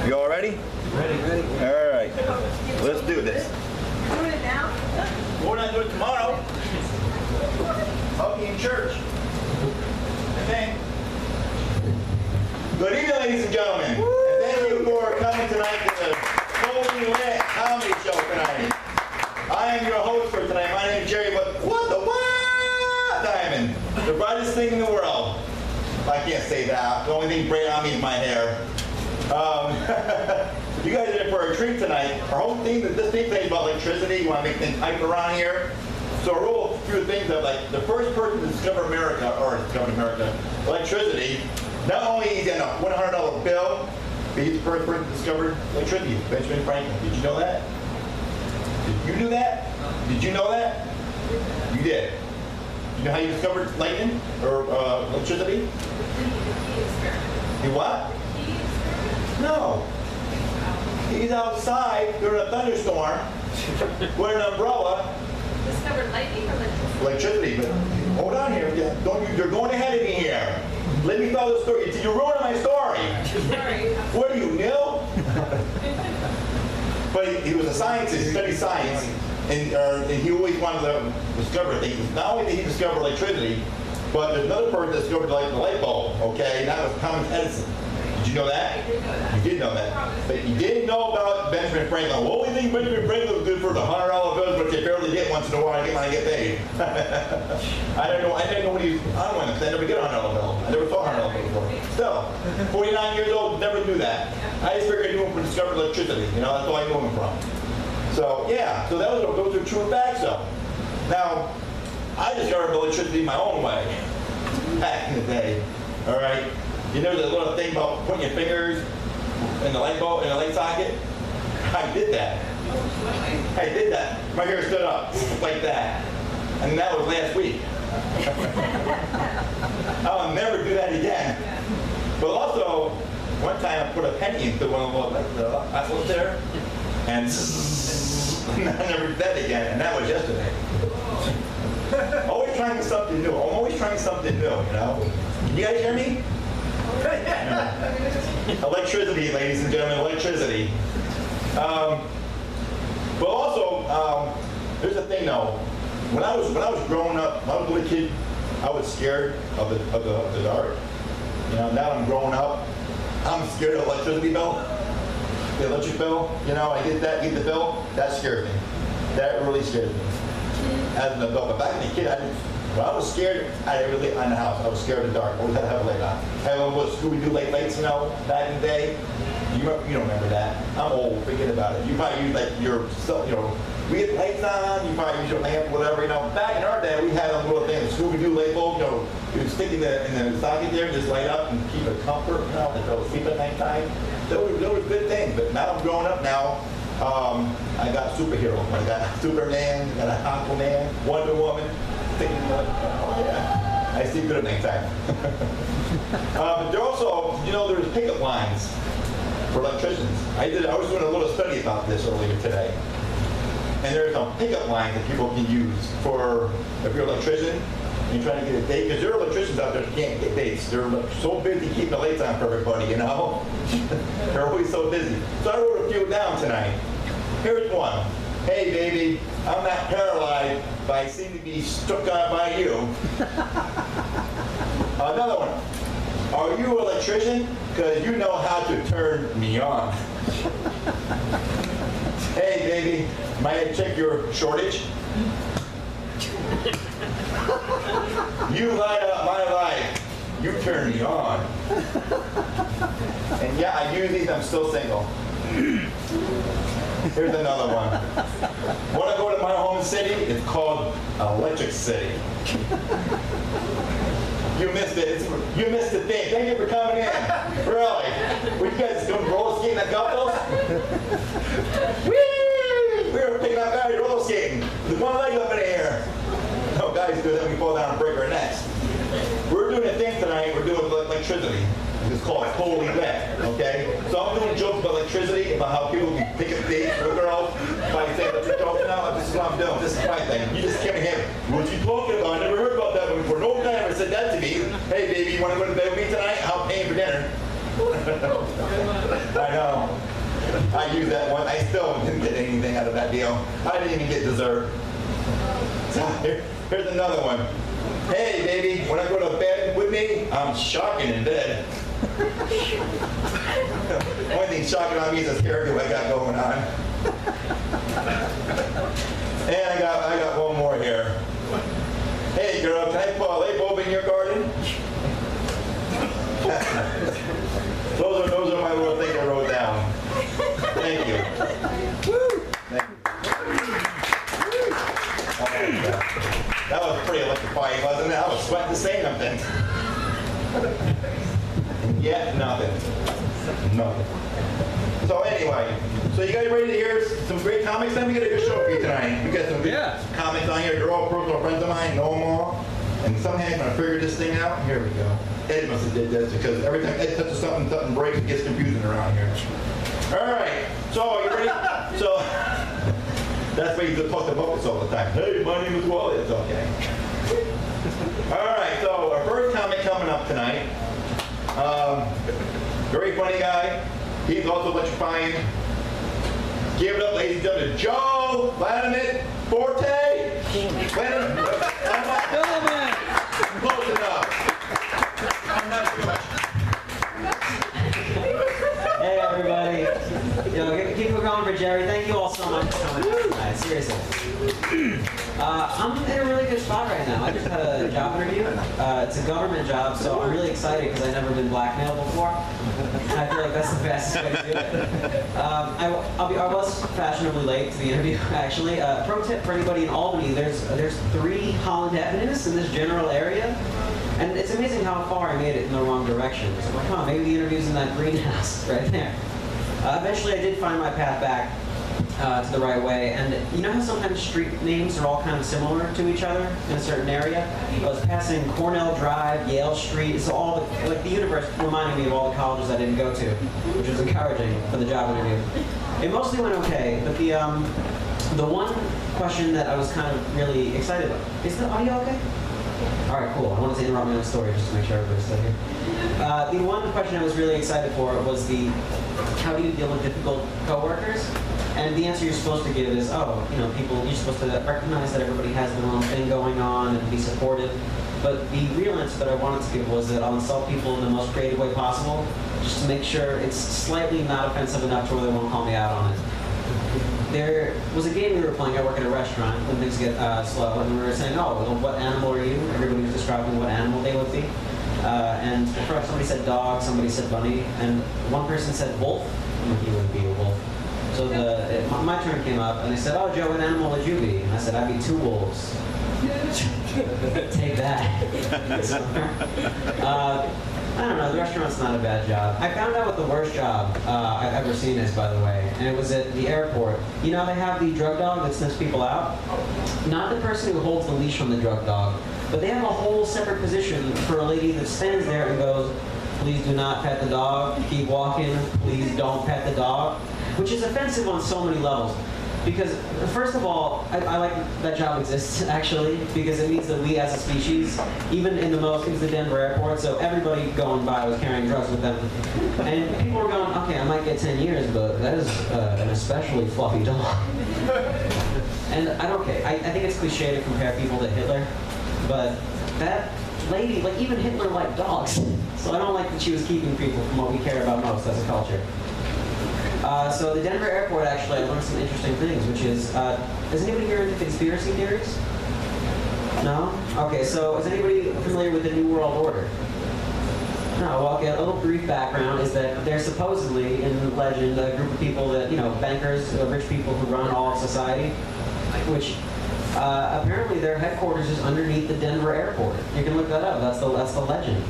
You all ready? Ready. All right. Let's do this. Doing it now? We're not doing it tomorrow. I'll be in church. I think. Good evening, ladies and gentlemen. And thank you for coming tonight to the Foti Lit Comedy Show tonight. I am your host for tonight. My name is Carey, but what the what? Dymond. The brightest thing in the world. I can't say that. The only thing bright on me is my hair. You guys are in for a treat tonight. Our whole theme, this thing is about electricity. You want to make things hype around here. So a real few things of like the first person to discover electricity. Not only is he on a $100 bill, but he's the first person to discover electricity. Benjamin Franklin. Did you know that? Did you know that? Did you know that? You did. You know how you discovered lightning or electricity? You what? No. He's outside during a thunderstorm with an umbrella. Discovered lightning or electricity? Electricity, but hold on here. You're going ahead of me here. Let me tell the story. You're ruining my story. Sorry. What are you, Neil? But he was a scientist. He studied science. And he always wanted to discover things. Not only did he discover electricity, but there's another person that discovered the light bulb, okay? And that was Thomas Edison. Did you know that? I did know that. You did know that. But you didn't know about Benjamin Franklin. The only thing Benjamin Franklin was good for the $100 bills, which they barely get once in a while when I get paid. I didn't know what he was on one. I never get a $100 bill. I never saw a $100 bill before. Still, 49 years old, never knew that. I just figured I knew him for discovering electricity. You know, that's all I knew him from. So, yeah, so those are true facts, though. Now, I discovered electricity my own way back in the day, all right? You know the little thing about putting your fingers in the light bulb, in the light socket? I did that. I did that. My hair stood up like that. And that was last week. I'll never do that again. But also, one time I put a penny into one of the outlets there, and I never did that again, and that was yesterday. Always trying something new. I'm always trying something new, you know? Can you guys hear me? Electricity, ladies and gentlemen, electricity. But also, there's a thing though. When I was growing up, when I was a little kid, I was scared of the dark. You know, now I'm growing up, I'm scared of electricity bill. The electric bill, you know, I get the bill, that scares me. That really scares me. As an adult, but back as a kid, when I was scared, I had a lit on the house. I was scared of the dark. Always had to have a light on. I had a little Scooby-Doo lights, you know, back in the day. You don't remember that. I'm old. Forget about it. You probably use like your, you know, we had lights on. You probably use your lamp, whatever. You know, back in our day, we had a little thing, Scooby-Doo light bulb. You know, you would stick in the socket there, and just light up and keep it comfort. You know, if I was asleep at nighttime. Those were good things. But now I'm growing up now. I got superheroes. I got Superman. I got Aquaman, Wonder Woman. Oh yeah, I see good at nighttime. But there also, you know, there's pickup lines for electricians. I was doing a little study about this earlier today. And there's some pickup lines that people can use for, if you're an electrician and you're trying to get a date, because there are electricians out there that can't get dates. They're so busy keeping the lights on for everybody, you know? They're always so busy. So I wrote a few down tonight. Here's one. Hey baby, I'm not paralyzed, but I seem to be struck on by you. Another one. Are you an electrician? Because you know how to turn me on. Hey baby, might I check your shortage? You light up my life. You turn me on. And yeah, I use these, I'm still single. Here's another one. When I go to my home city, it's called Electric City. You missed it. You missed the thing. Thank you for coming in. Really. Were you guys doing roller skating at Gulfos? Whee! We were picking up guys roller skating. There's one leg up in the air. No guys do that when we fall down and break our necks. We're doing a thing tonight. We're doing electricity. It's called Foti Lit, okay? So I'm doing jokes about electricity, about how people can pick up dates for girls by saying electric jokes. Now, this is what I'm doing. This is my thing. You just came in here. What you talking about? I never heard about that before. No guy ever said that to me. Hey, baby, you want to go to bed with me tonight? I'll pay for dinner. I know. I used that one. I still didn't get anything out of that deal. I didn't even get dessert. So here's another one. Hey, baby, when I go to bed with me, I'm shocking in bed. Only thing shocking on me is this hairdo I got going on. And I got one more here. Hey, girl, can I put a light bulb in your garden? Those are my little things I wrote down. Thank you. Thank you. That was pretty electrifying, wasn't it? I was sweating to say something. And yet, nothing. Nothing. So anyway, so you guys ready to hear some great comics? Then we got a good show for you tonight. We got some good comics on here. They're all personal friends of mine, know them all. And somehow I'm gonna figure this thing out. Here we go. Ed must have did this because every time Ed touches something, something breaks, it gets confusing around here. All right, so are you ready? So that's why you're supposed to focus all the time. Hey, my name is Wally. It's okay. All right, so our first comic coming up tonight. Very funny guy. He's also electrifying. Give it up, ladies and gentlemen, Joe Vladimir Forte. Close enough. Hey everybody. Keep it going for Jerry. Thank you all so much for coming out tonight. Seriously. I'm in a really good spot right now. I just had a job interview. It's a government job, so I'm really excited because I've never been blackmailed before. I feel like that's the fastest way to do it. I was fashionably late to the interview, actually. Pro tip for anybody in Albany, there's 3 Holland Avenues in this general area. And it's amazing how far I made it in the wrong direction. So I'm like, oh, maybe the interview's in that greenhouse right there. Eventually, I did find my path back to the right way. And you know how sometimes street names are all kind of similar to each other in a certain area? I was passing Cornell Drive, Yale Street. So all the, like the universe reminded me of all the colleges I didn't go to, which was encouraging for the job interview. It mostly went okay, but the one question that I was kind of really excited about, is the audio okay? All right, cool. I wanted to interrupt my own story just to make sure everybody's still here. The one question I was really excited for was how do you deal with difficult coworkers? And the answer you're supposed to give is, you're supposed to recognize that everybody has their own thing going on and be supportive. But the real answer that I wanted to give was that I'll insult people in the most creative way possible, just to make sure it's slightly not offensive enough to where they won't call me out on it. There was a game we were playing. I work at a restaurant when things get slow, and we were saying, what animal are you? Everybody was describing what animal they would be. And first somebody said dog, somebody said bunny, and one person said wolf. You would be a wolf. So my turn came up, and they said, oh, Joe, what animal would you be? And I said, I'd be 2 wolves. Take that. I don't know, the restaurant's not a bad job. I found out what the worst job I've ever seen is, by the way, and it was at the airport. You know, they have the drug dog that sniffs people out? Not the person who holds the leash on the drug dog, but they have a whole separate position for a lady that stands there and goes, please do not pet the dog, keep walking, please don't pet the dog, which is offensive on so many levels. Because, first of all, I like that job exists, actually, because it means that we as a species, even it was the Denver airport, so everybody going by was carrying drugs with them. And people were going, okay, I might get 10 years, but that is an especially fluffy dog. And I think it's cliche to compare people to Hitler, but that lady, like even Hitler liked dogs. So I don't like that she was keeping people from what we care about most as a culture. So the Denver airport, actually, I learned some interesting things, which is, is anybody here into conspiracy theories? No? Okay, so is anybody familiar with the New World Order? No, well, okay, a little brief background is that there's supposedly, in legend, a group of people that, bankers, rich people who run all of society, which apparently their headquarters is underneath the Denver airport. You can look that up, that's the legend.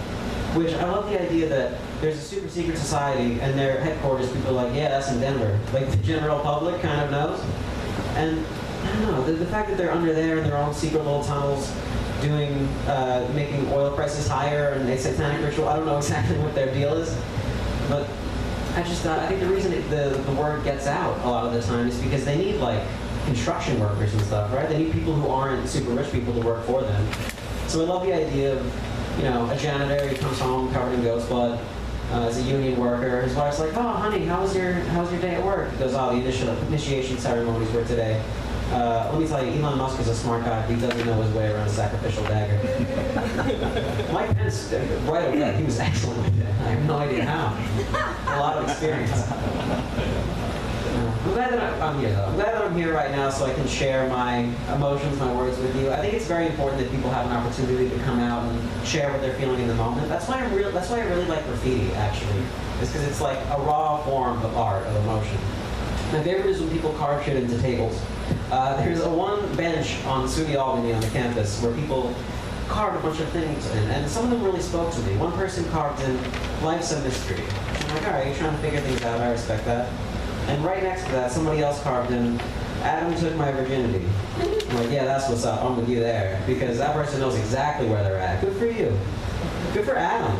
Which I love the idea that there's a super secret society and their headquarters, people are like, yeah, that's in Denver. Like the general public kind of knows. And I don't know, the fact that they're under there in their own secret little tunnels making oil prices higher and a satanic ritual, I don't know exactly what their deal is. But I think the reason the word gets out a lot of the time is because they need like construction workers and stuff, right? They need people who aren't super rich people to work for them. So I love the idea of, a janitor, he comes home covered in ghost blood, as a union worker. His wife's like, "Oh, honey, how was your day at work?" He goes, "Oh, the initiation ceremonies were today." Let me tell you, Elon Musk is a smart guy, but he doesn't know his way around a sacrificial dagger. Mike Pence, right away, he was excellent with it. I have no idea how. A lot of experience. I'm glad that I'm here, though. I'm glad that I'm here right now so I can share my emotions, my words with you. I think it's very important that people have an opportunity to come out and share what they're feeling in the moment. That's why I really like graffiti, actually. Is because it's like a raw form of art, of emotion. My favorite is when people carve shit into tables. There's one bench on SUNY Albany on the campus where people carved a bunch of things in, and some of them really spoke to me. One person carved in, "Life's a mystery." I'm like, all right, you're trying to figure things out, I respect that. And right next to that, somebody else carved in, "Adam took my virginity." I'm like, yeah, that's what's up, I'm with you there. Because that person knows exactly where they're at. Good for you. Good for Adam.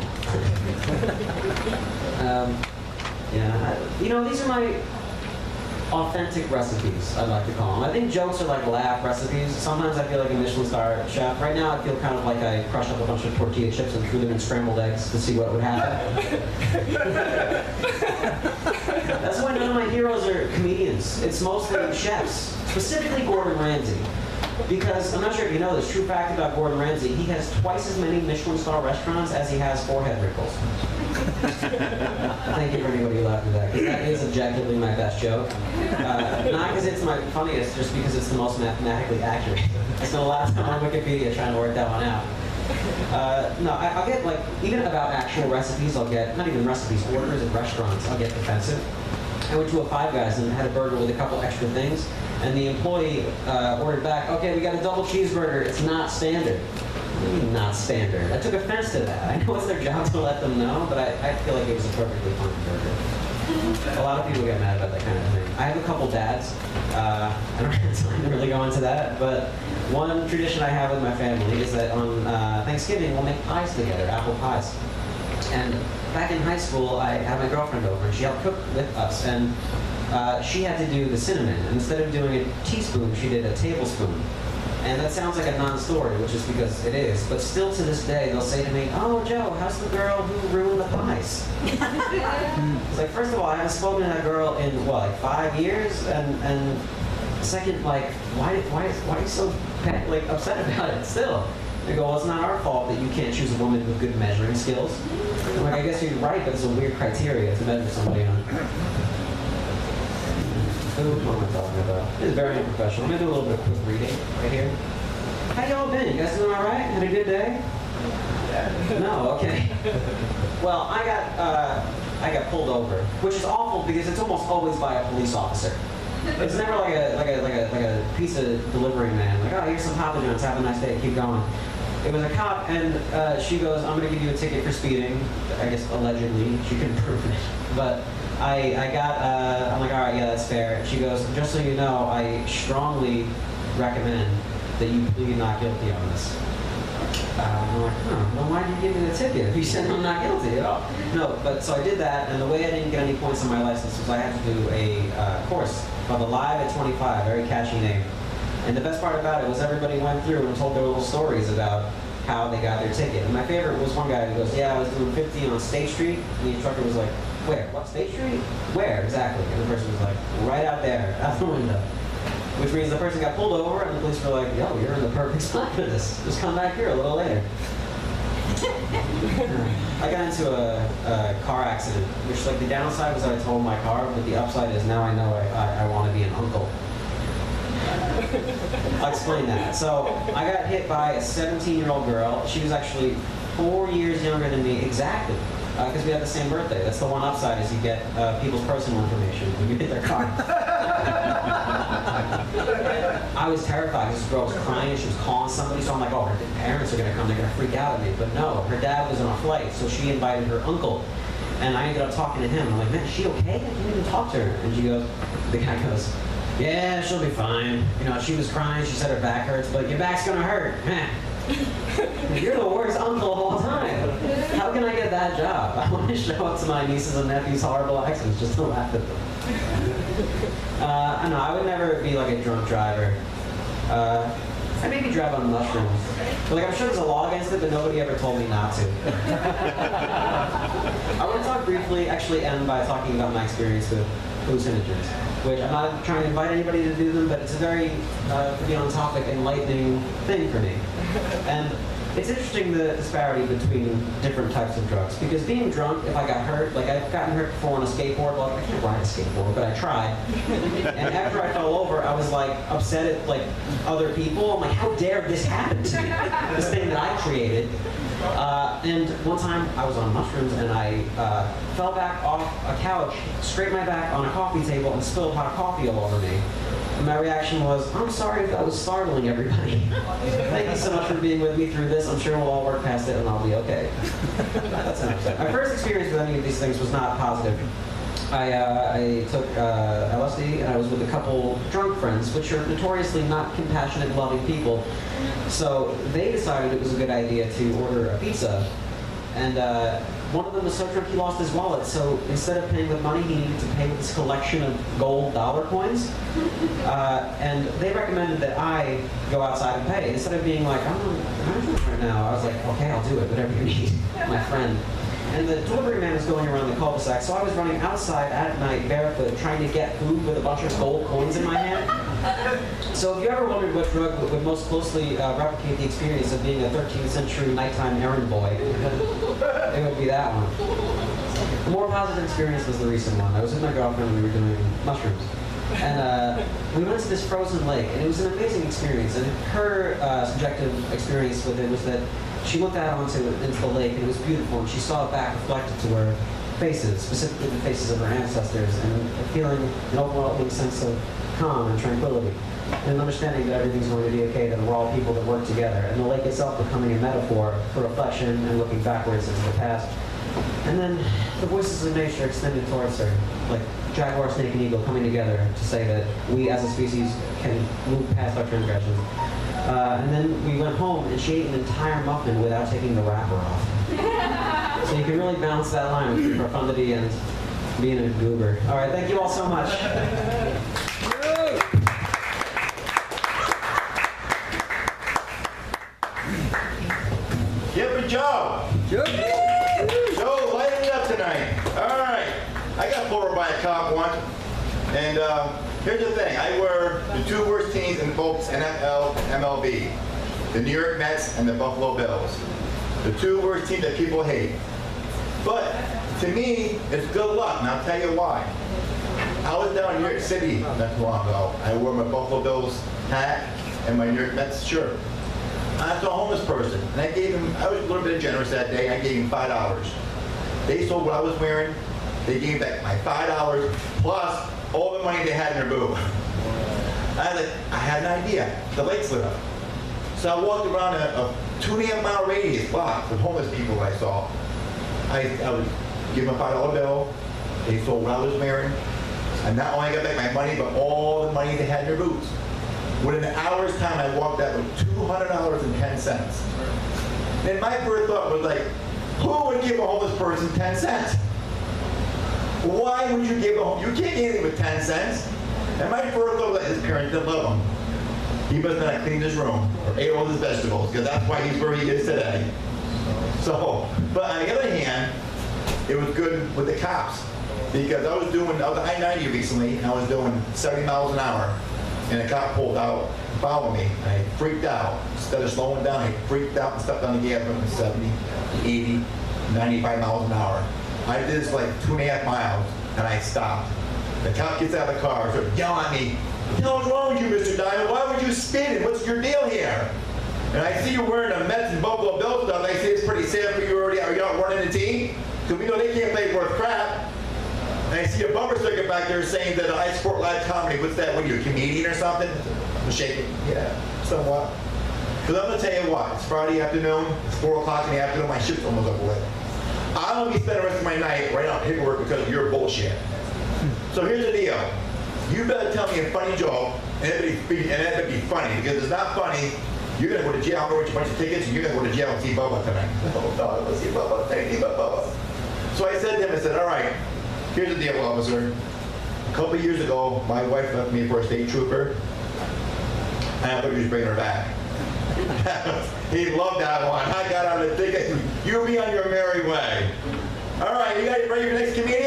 These are my authentic recipes, I'd like to call them. I think jokes are like laugh recipes. Sometimes I feel like a Michelin star chef. Right now I feel kind of like I crushed up a bunch of tortilla chips and threw them in scrambled eggs to see what would happen. That's why none of my heroes are comedians. It's mostly chefs, specifically Gordon Ramsay. Because, I'm not sure if you know this, true fact about Gordon Ramsay, he has twice as many Michelin star restaurants as he has forehead wrinkles. Thank you for anybody who laughed at that, because that is objectively my best joke. Not because it's my funniest, just because it's the most mathematically accurate. I spent a lot of time on Wikipedia trying to work that one out. I'll get, like, even about actual recipes, I'll get, not even recipes, orders at restaurants, I'll get defensive. I went to a Five Guys and had a burger with a couple extra things, and the employee ordered back, "Okay, we got a double cheeseburger, it's not standard." What do you mean not standard? I took offense to that. I know it's their job to let them know, but I feel like it was a perfectly fine burger. A lot of people get mad about that kind of thing. I have a couple dads. I don't have time to really go into that, but one tradition I have with my family is that on Thanksgiving we'll make pies together, apple pies. And back in high school, I had my girlfriend over, and she helped cook with us, and she had to do the cinnamon. And instead of doing a teaspoon, she did a tablespoon. And that sounds like a non-story, which is because it is. But still to this day, they'll say to me, "Oh, Joe, how's the girl who ruined the pies?" It's like, first of all, I haven't spoken to that girl in, 5 years? And second, like, why are you so upset about it still? They go, "Well, it's not our fault that you can't choose a woman with good measuring skills." I'm like, I guess you're right, but it's a weird criteria to measure somebody on. What am I talking about? This is very unprofessional. I'm going to do a little bit of quick reading right here. How y'all been? You guys doing all right? Had a good day? No? Okay. Well, I got pulled over, which is awful because it's almost always by a police officer. It's never like a pizza delivery man. Like, "Oh, here's some Papa John's. Have a nice day. Keep going." It was a cop, and she goes, "I'm going to give you a ticket for speeding." I guess allegedly. She couldn't prove it. But I'm like, "All right, yeah, that's fair." She goes, "Just so you know, I strongly recommend that you plead not guilty on this." I'm like, "Well, why did you give me the ticket if you said I'm not guilty at all?" No, but so I did that, and the way I didn't get any points on my license was I had to do a course called the Live at 25, very catchy name. And the best part about it was everybody went through and told their little stories about how they got their ticket. And my favorite was one guy who goes, "Yeah, I was doing 50 on State Street," and the instructor was like, "Where? What State Street? Where exactly?" And the person was like, "Right out there, out the window." Which means the person got pulled over, and the police were like, "Yo, you're in the perfect spot for this. Just come back here a little later." I got into a car accident, which, like, the downside was I totaled my car, but the upside is now I know I want to be an uncle. I'll explain that. So I got hit by a 17-year-old girl. She was actually 4 years younger than me exactly, because we had the same birthday. That's the one upside, is you get people's personal information when you hit their car. I was terrified because this girl was crying. She was calling somebody, so I'm like, "Oh, her parents are going to come. They're going to freak out at me." But no, her dad was on a flight, so she invited her uncle. And I ended up talking to him. I'm like, "Man, is she okay? I didn't even talk to her." And the guy goes, "Yeah, she'll be fine. You know, she was crying. She said her back hurts, but your back's going to hurt." You're the worst uncle of all time. How can I get that job? I want to show up to my nieces and nephews' horrible accidents just to laugh at them. I know, I would never be like a drunk driver. I maybe drive on mushrooms. But, like, I'm sure there's a law against it, but nobody ever told me not to. I want to talk briefly, actually end by talking about my experience with hallucinogens, which I'm not trying to invite anybody to do them, but it's a very, to be on topic, enlightening thing for me. And it's interesting the disparity between different types of drugs, because being drunk, if I got hurt, like I've gotten hurt before on a skateboard, well, I can't ride a skateboard, but I tried. And after I fell over, I was like upset at like other people. I'm like, how dare this happen to me? This thing that I created. And one time I was on mushrooms and I fell back off a couch, scraped my back on a coffee table and spilled hot coffee all over me. And my reaction was, I'm sorry if that was startling everybody. Thank you so much for being with me through this. I'm sure we'll all work past it and I'll be okay. That's 100%. My first experience with any of these things was not positive. I took LSD and I was with a couple drunk friends, which are notoriously not compassionate, loving people. So they decided it was a good idea to order a pizza. And one of them was so drunk he lost his wallet, so instead of paying with money, he needed to pay with this collection of gold dollar coins. And they recommended that I go outside and pay. Instead of being like, I'm drunk right now, I was like, okay, I'll do it, whatever you need, my friend. And the delivery man was going around the cul-de-sac, so I was running outside at night barefoot trying to get food with a bunch of gold coins in my hand. So if you ever wondered what drug would most closely replicate the experience of being a 13th century nighttime errand boy, it would be that one. The more positive experience was the recent one. I was with my girlfriend and we were doing mushrooms. And we went to this frozen lake, and it was an amazing experience. And her subjective experience with it was that she looked out into the lake, and it was beautiful, and she saw it back reflected to her faces, specifically the faces of her ancestors, and feeling an overwhelming sense of calm and tranquility, and an understanding that everything's going to be okay, that we're all people that work together, and the lake itself becoming a metaphor for reflection and looking backwards into the past. And then the voices of nature extended towards her, like jaguar, snake, and eagle coming together to say that we as a species can move past our transgressions. And then we went home and she ate an entire muffin without taking the wrapper off. So you can really balance that line between profundity and being a goober. All right, thank you all so much. Give it Joe. Joe, lighting it up tonight. All right. I got pulled over by a cop once, and here's the thing. I wear the two worst teams in both NFL and MLB. The New York Mets and the Buffalo Bills. The two worst teams that people hate. But to me, it's good luck, and I'll tell you why. I was down in New York City not too long ago. I wore my Buffalo Bills hat and my New York Mets shirt. I saw a homeless person, and I was a little bit generous that day, I gave him $5. They sold what I was wearing, they gave back my $5 plus all the money they had in their boob. I had an idea. The lights lit up. So I walked around a 2.5 mile radius block with homeless people I saw. I would give them a $5 bill, they sold what I was wearing, and not only got back my money, but all the money they had in their boots. Within an hour's time, I walked out with $200.10. And my first thought was like, who would give a homeless person 10 cents? Why would you give you can't get anything with 10 cents. And my first thought was like, his parents didn't love him. He must not have cleaned his room or ate all his vegetables, because that's why he's where he is today. So, but on the other hand, it was good with the cops, because I was on I-90 recently, and I was doing 70 miles an hour. And a cop pulled out, followed me, and I freaked out. Instead of slowing down, I freaked out and stepped on the gas from 70, 80, 95 miles an hour. I did this like 2.5 miles, and I stopped. The cop gets out of the car, started yelling at me. What the hell's wrong with you, Mr. Dymond? Why would you spin? What's your deal here? And I see you wearing a Mets and Buffalo Bills stuff. I say it's pretty sad for you already. Are you not running the team? Because we know they can't play worth crap. And I see a bumper sticker back there saying that I support live comedy. What's that? What are you, a comedian or something? I'm shaking. Yeah, somewhat. Because I'm going to tell you what. It's Friday afternoon. It's 4 o'clock in the afternoon. My shift's almost over with. I'm going to be spending the rest of my night writing out paperwork because of your bullshit. So here's the deal. You better tell me a funny joke, and it better be funny. Because if it's not funny, you're going to go to jail. I'm going to get a bunch of tickets, and you're going to go to jail and see Bubba tonight. Oh, God, let's see Bubba. Thank you, Bubba. So I said to him, I said, all right. Here's the deal, officer. A couple of years ago, my wife left me for a state trooper, and I thought he was bringing her back. He loved that one. I got on the ticket. You be on your merry way. All right, you guys ready for the next comedian?